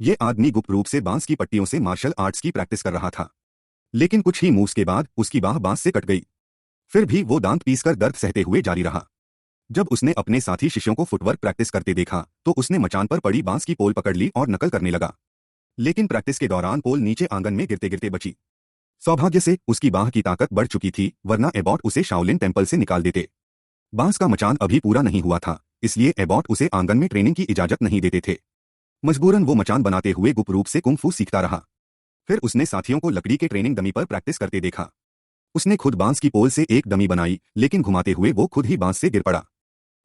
ये आदमी गुप्त रूप से बांस की पट्टियों से मार्शल आर्ट्स की प्रैक्टिस कर रहा था। लेकिन कुछ ही मूव्स के बाद उसकी बाह बांस से कट गई। फिर भी वो दांत पीसकर दर्द सहते हुए जारी रहा। जब उसने अपने साथी शिष्यों को फुटवर्क प्रैक्टिस करते देखा तो उसने मचान पर पड़ी बांस की पोल पकड़ ली और नकल करने लगा। लेकिन प्रैक्टिस के दौरान पोल नीचे आंगन में गिरते गिरते बची। सौभाग्य से उसकी बाह की ताकत बढ़ चुकी थी, वरना एबॉट उसे शाओलिन टेम्पल से निकाल देते। बांस का मचान अभी पूरा नहीं हुआ था, इसलिए एबॉट उसे आंगन में ट्रेनिंग की इजाजत नहीं देते थे। मजबूरन वो मचान बनाते हुए गुप्त रूप से कुंग फू सीखता रहा। फिर उसने साथियों को लकड़ी के ट्रेनिंग डमी पर प्रैक्टिस करते देखा। उसने खुद बांस की पोल से एक डमी बनाई, लेकिन घुमाते हुए वो खुद ही बांस से गिर पड़ा।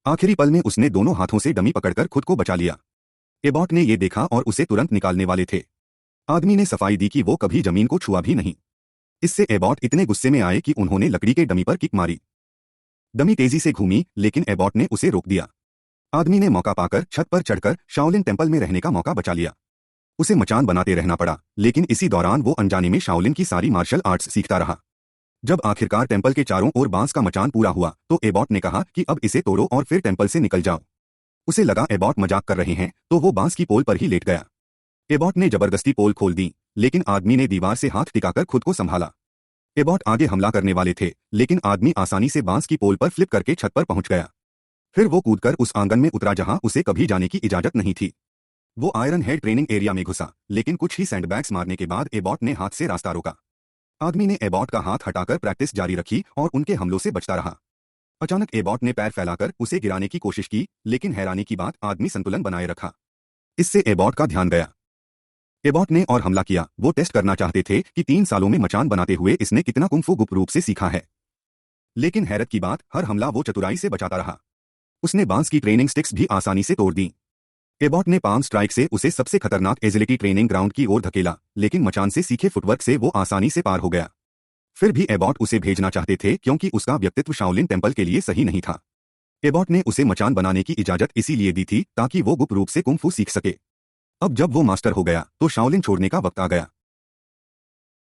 आखिरी पल में उसने दोनों हाथों से डमी पकड़कर खुद को बचा लिया। एबॉट ने ये देखा और उसे तुरंत निकालने वाले थे। आदमी ने सफाई दी कि वो कभी जमीन को छुआ भी नहीं। इससे एबॉट इतने गुस्से में आए कि उन्होंने लकड़ी के डमी पर किक मारी। डमी तेजी से घूमी, लेकिन एबॉट ने उसे रोक दिया। आदमी ने मौका पाकर छत पर चढ़कर शाओलिन टेम्पल में रहने का मौका बचा लिया। उसे मचान बनाते रहना पड़ा, लेकिन इसी दौरान वो अनजाने में शाओलिन की सारी मार्शल आर्ट्स सीखता रहा। जब आखिरकार टेम्पल के चारों ओर बांस का मचान पूरा हुआ तो एबॉट ने कहा कि अब इसे तोड़ो और फिर टेम्पल से निकल जाओ। उसे लगा एबॉट मजाक कर रहे हैं, तो वो बांस की पोल पर ही लेट गया। एबॉट ने जबरदस्ती पोल खोल दी, लेकिन आदमी ने दीवार से हाथ टिकाकर खुद को संभाला। एबॉट आगे हमला करने वाले थे, लेकिन आदमी आसानी से बांस की पोल पर फ्लिप करके छत पर पहुंच गया। फिर वो कूदकर उस आंगन में उतरा जहां उसे कभी जाने की इजाजत नहीं थी। वो आयरन हेड ट्रेनिंग एरिया में घुसा, लेकिन कुछ ही सैंडबैग्स मारने के बाद एबॉट ने हाथ से रास्ता रोका। आदमी ने एबॉट का हाथ हटाकर प्रैक्टिस जारी रखी और उनके हमलों से बचता रहा। अचानक एबॉट ने पैर फैलाकर उसे गिराने की कोशिश की, लेकिन हैरानी की बात, आदमी संतुलन बनाए रखा। इससे एबॉट का ध्यान गया। एबॉट ने और हमला किया। वो टेस्ट करना चाहते थे कि 3 सालों में मचान बनाते हुए इसने कितना कुंग-फू गुप्त रूप से सीखा है। लेकिन हैरत की बात, हर हमला वो चतुराई से बचाता रहा। उसने बांस की ट्रेनिंग स्टिक्स भी आसानी से तोड़ दी। एबॉट ने पाम स्ट्राइक से उसे सबसे खतरनाक एजिलिटी ट्रेनिंग ग्राउंड की ओर धकेला, लेकिन मचान से सीखे फुटवर्क से वो आसानी से पार हो गया। फिर भी एबॉट उसे भेजना चाहते थे क्योंकि उसका व्यक्तित्व शाओलिन टेम्पल के लिए सही नहीं था। एबॉट ने उसे मचान बनाने की इजाजत इसीलिए दी थी ताकि वो गुप्त रूप से कुंग फू सीख सके। अब जब वो मास्टर हो गया तो शाओलिन छोड़ने का वक्त आ गया।